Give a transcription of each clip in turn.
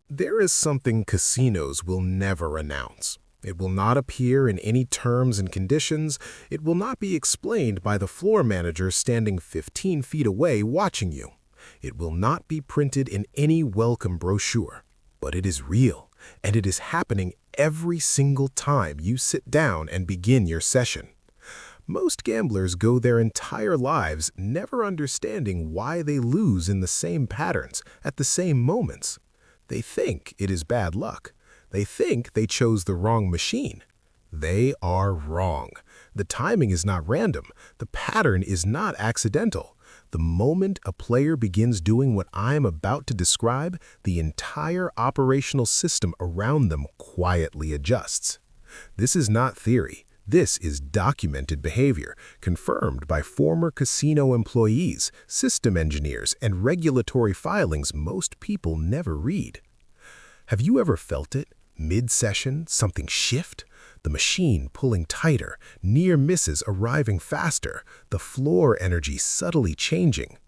There is something casinos will never announce. It will not appear in any terms and conditions. It will not be explained by the floor manager standing 15 feet away watching you. It will not be printed in any welcome brochure. But it is real, and it is happening every single time you sit down and begin your session. Most gamblers go their entire lives never understanding why they lose in the same patterns at the same moments. They think it is bad luck. They think they chose the wrong machine. They are wrong. The timing is not random. The pattern is not accidental. The moment a player begins doing what I am about to describe, the entire operational system around them quietly adjusts. This is not theory. This is documented behavior, confirmed by former casino employees, system engineers, and regulatory filings most people never read. Have you ever felt it? Mid-session, something shift? The machine pulling tighter, near misses arriving faster, the floor energy subtly changing.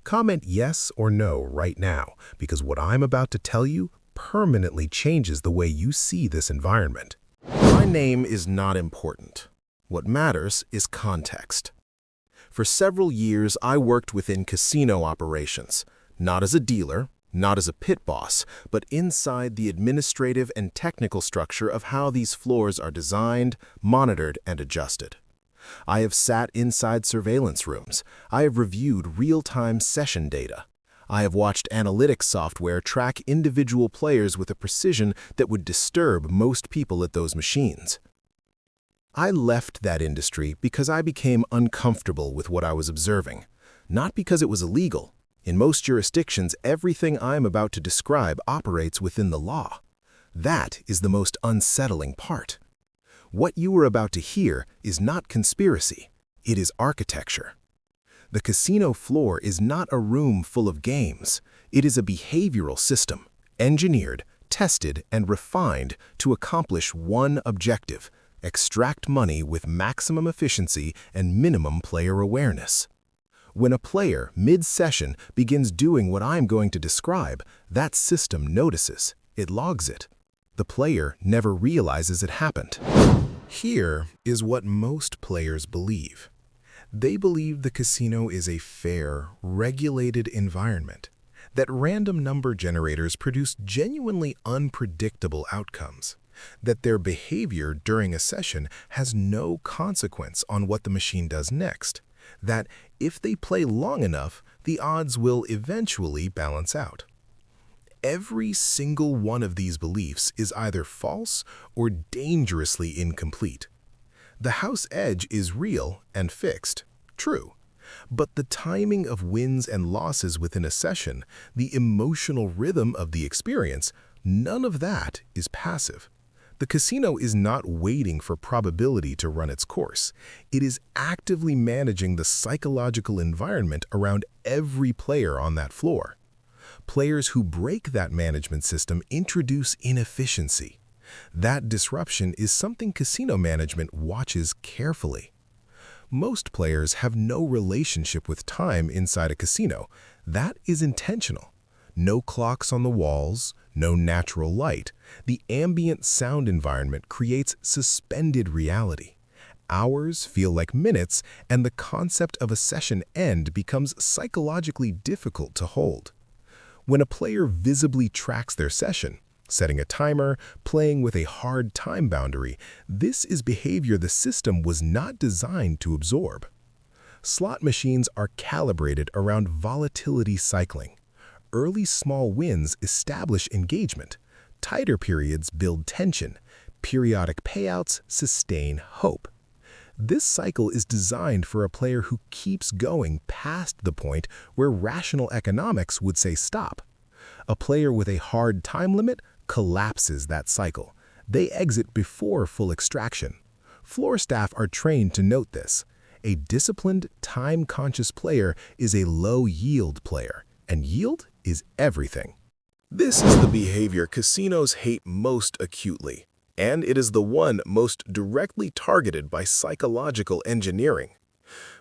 Comment yes or no right now, because what I'm about to tell you permanently changes the way you see this environment. My name is not important. What matters is context. For several years, I worked within casino operations, not as a dealer, not as a pit boss, but inside the administrative and technical structure of how these floors are designed, monitored, and adjusted. I have sat inside surveillance rooms. I have reviewed real-time session data. I have watched analytics software track individual players with a precision that would disturb most people at those machines. I left that industry because I became uncomfortable with what I was observing, not because it was illegal. In most jurisdictions, everything I'm about to describe operates within the law. That is the most unsettling part. What you are about to hear is not conspiracy. It is architecture. The casino floor is not a room full of games. It is a behavioral system, engineered, tested, and refined to accomplish one objective: extract money with maximum efficiency and minimum player awareness. When a player, mid-session, begins doing what I'm going to describe, that system notices. It logs it. The player never realizes it happened. Here is what most players believe. They believe the casino is a fair, regulated environment, that random number generators produce genuinely unpredictable outcomes, that their behavior during a session has no consequence on what the machine does next, that if they play long enough, the odds will eventually balance out. Every single one of these beliefs is either false or dangerously incomplete. The house edge is real and fixed, true, but the timing of wins and losses within a session, the emotional rhythm of the experience, none of that is passive. The casino is not waiting for probability to run its course. It is actively managing the psychological environment around every player on that floor. Players who break that management system introduce inefficiency. That disruption is something casino management watches carefully. Most players have no relationship with time inside a casino. That is intentional. No clocks on the walls, no natural light. The ambient sound environment creates suspended reality. Hours feel like minutes, and the concept of a session end becomes psychologically difficult to hold. When a player visibly tracks their session, setting a timer, playing with a hard time boundary, this is behavior the system was not designed to absorb. Slot machines are calibrated around volatility cycling. Early small wins establish engagement. Tighter periods build tension. Periodic payouts sustain hope. This cycle is designed for a player who keeps going past the point where rational economics would say stop. A player with a hard time limit collapses that cycle. They exit before full extraction. Floor staff are trained to note this. A disciplined, time-conscious player is a low-yield player, and yield is everything. This is the behavior casinos hate most acutely, and it is the one most directly targeted by psychological engineering.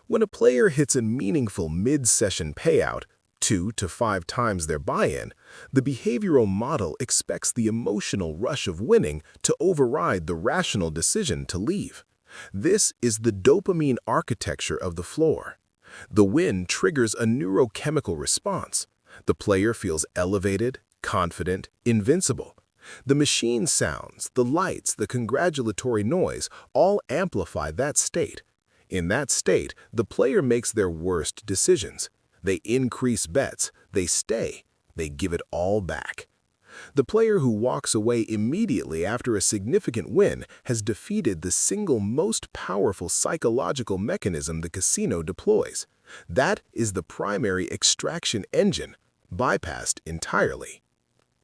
When a player hits a meaningful mid-session payout, 2 to 5 times their buy-in, the behavioral model expects the emotional rush of winning to override the rational decision to leave. This is the dopamine architecture of the floor. The win triggers a neurochemical response. The player feels elevated, confident, invincible. The machine sounds, the lights, the congratulatory noise all amplify that state. In that state, the player makes their worst decisions. They increase bets, they stay, they give it all back. The player who walks away immediately after a significant win has defeated the single most powerful psychological mechanism the casino deploys. That is the primary extraction engine, bypassed entirely.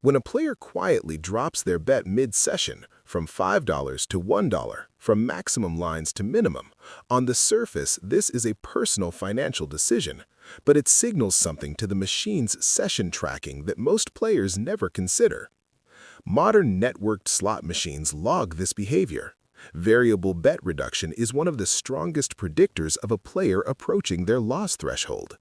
When a player quietly drops their bet mid-session, from $5 to $1, from maximum lines to minimum, on the surface this is a personal financial decision, but it signals something to the machine's session tracking that most players never consider. Modern networked slot machines log this behavior. Variable bet reduction is one of the strongest predictors of a player approaching their loss threshold.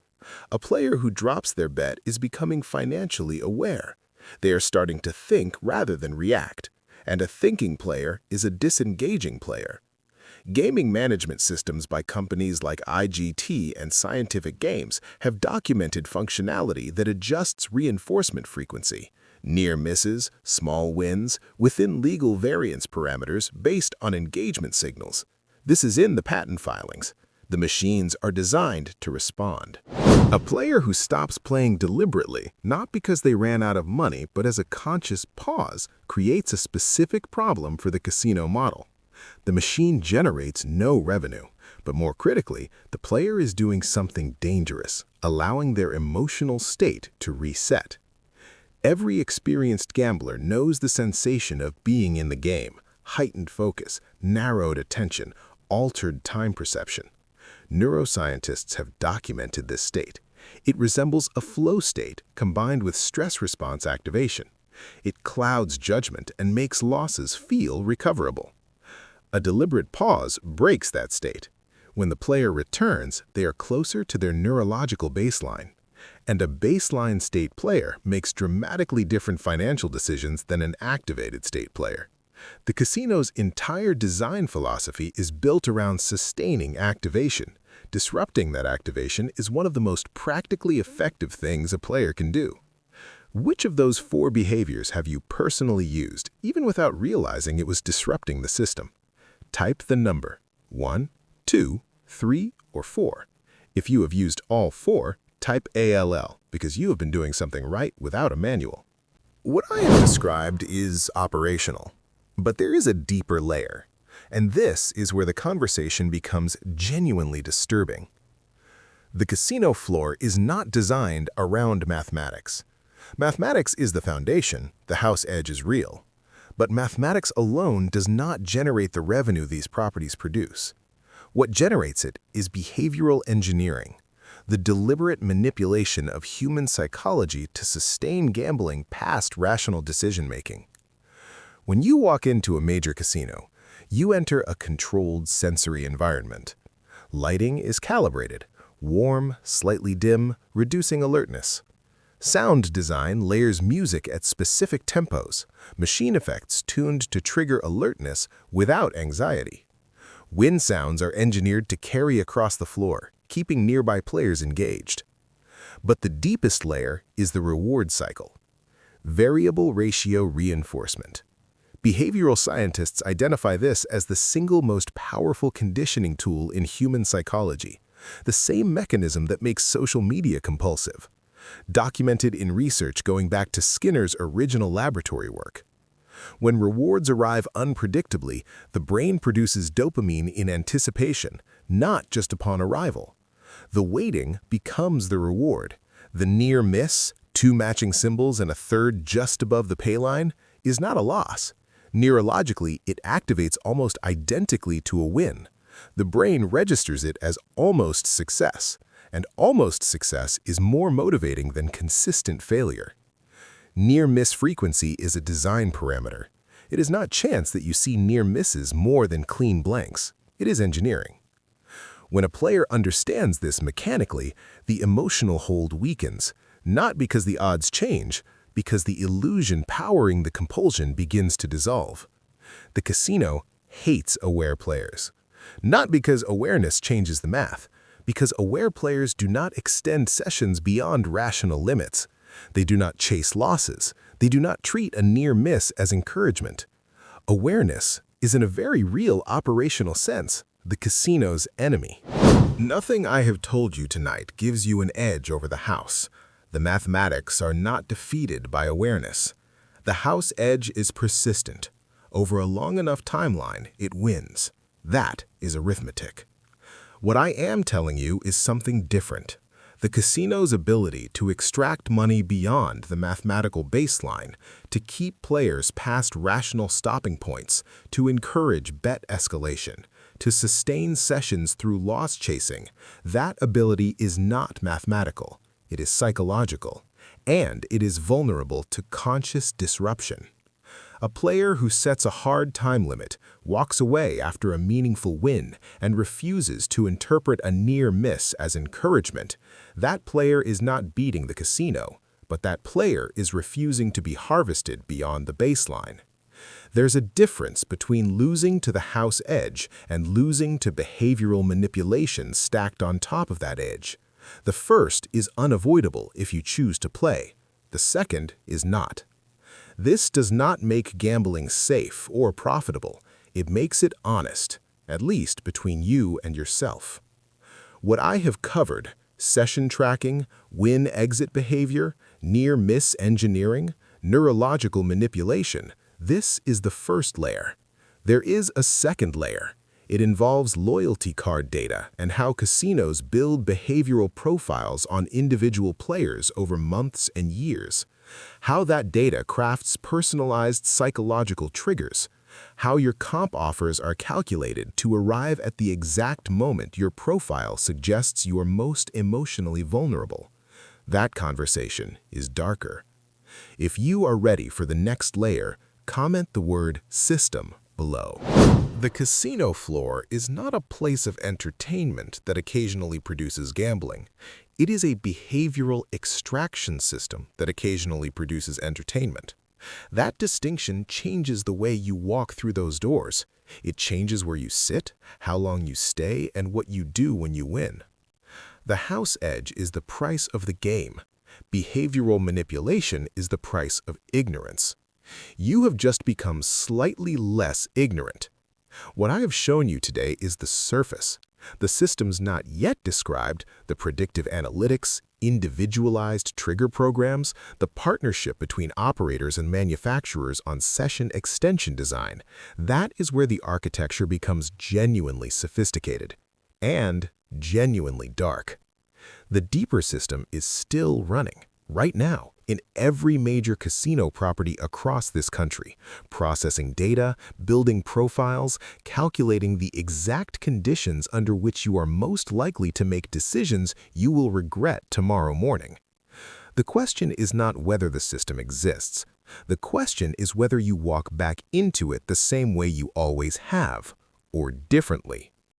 A player who drops their bet is becoming financially aware. They are starting to think rather than react, and a thinking player is a disengaging player. Gaming management systems by companies like IGT and Scientific Games have documented functionality that adjusts reinforcement frequency, near misses, small wins, within legal variance parameters based on engagement signals. This is in the patent filings. The machines are designed to respond. A player who stops playing deliberately, not because they ran out of money, but as a conscious pause, creates a specific problem for the casino model. The machine generates no revenue, but more critically, the player is doing something dangerous, allowing their emotional state to reset. Every experienced gambler knows the sensation of being in the game: heightened focus, narrowed attention, altered time perception. Neuroscientists have documented this state. It resembles a flow state combined with stress response activation. It clouds judgment and makes losses feel recoverable. A deliberate pause breaks that state. When the player returns, they are closer to their neurological baseline. And a baseline state player makes dramatically different financial decisions than an activated state player. The casino's entire design philosophy is built around sustaining activation. Disrupting that activation is one of the most practically effective things a player can do. Which of those 4 behaviors have you personally used, even without realizing it was disrupting the system? Type the number 1, 2, 3, or 4. If you have used all 4, type ALL, because you have been doing something right without a manual. What I have described is operational, but there is a deeper layer. And this is where the conversation becomes genuinely disturbing. The casino floor is not designed around mathematics. Mathematics is the foundation, the house edge is real. But mathematics alone does not generate the revenue these properties produce. What generates it is behavioral engineering, the deliberate manipulation of human psychology to sustain gambling past rational decision-making. When you walk into a major casino, you enter a controlled sensory environment. Lighting is calibrated, warm, slightly dim, reducing alertness. Sound design layers music at specific tempos, machine effects tuned to trigger alertness without anxiety. Wind sounds are engineered to carry across the floor, keeping nearby players engaged. But the deepest layer is the reward cycle. Variable ratio reinforcement. Behavioral scientists identify this as the single most powerful conditioning tool in human psychology, the same mechanism that makes social media compulsive, documented in research going back to Skinner's original laboratory work. When rewards arrive unpredictably, the brain produces dopamine in anticipation, not just upon arrival. The waiting becomes the reward. The near miss, 2 matching symbols and a third just above the pay line, is not a loss. Neurologically, it activates almost identically to a win. The brain registers it as almost success, and almost success is more motivating than consistent failure. Near-miss frequency is a design parameter. It is not chance that you see near misses more than clean blanks. It is engineering. When a player understands this mechanically, the emotional hold weakens. Not because the odds change, because the illusion powering the compulsion begins to dissolve. The casino hates aware players. Not because awareness changes the math, because aware players do not extend sessions beyond rational limits. They do not chase losses. They do not treat a near miss as encouragement. Awareness is, in a very real operational sense, the casino's enemy. Nothing I have told you tonight gives you an edge over the house. The mathematics are not defeated by awareness. The house edge is persistent. Over a long enough timeline, it wins. That is arithmetic. What I am telling you is something different. The casino's ability to extract money beyond the mathematical baseline, to keep players past rational stopping points, to encourage bet escalation, to sustain sessions through loss chasing, that ability is not mathematical. It is psychological, and it is vulnerable to conscious disruption. A player who sets a hard time limit, walks away after a meaningful win, and refuses to interpret a near miss as encouragement, that player is not beating the casino, but that player is refusing to be harvested beyond the baseline. There's a difference between losing to the house edge and losing to behavioral manipulation stacked on top of that edge. The first is unavoidable if you choose to play. The second is not. This does not make gambling safe or profitable. It makes it honest, at least between you and yourself. What I have covered, session tracking, win-exit behavior, near-miss engineering, neurological manipulation, this is the first layer. There is a second layer. It involves loyalty card data and how casinos build behavioral profiles on individual players over months and years. How that data crafts personalized psychological triggers. How your comp offers are calculated to arrive at the exact moment your profile suggests you are most emotionally vulnerable. That conversation is darker. If you are ready for the next layer, comment the word system below. The casino floor is not a place of entertainment that occasionally produces gambling. It is a behavioral extraction system that occasionally produces entertainment. That distinction changes the way you walk through those doors. It changes where you sit, how long you stay, and what you do when you win. The house edge is the price of the game. Behavioral manipulation is the price of ignorance. You have just become slightly less ignorant. What I have shown you today is the surface. The systems not yet described, the predictive analytics, individualized trigger programs, the partnership between operators and manufacturers on session extension design, that is where the architecture becomes genuinely sophisticated and genuinely dark. The deeper system is still running, right now, in every major casino property across this country, processing data, building profiles, calculating the exact conditions under which you are most likely to make decisions you will regret tomorrow morning. The question is not whether the system exists. The question is whether you walk back into it the same way you always have, or differently.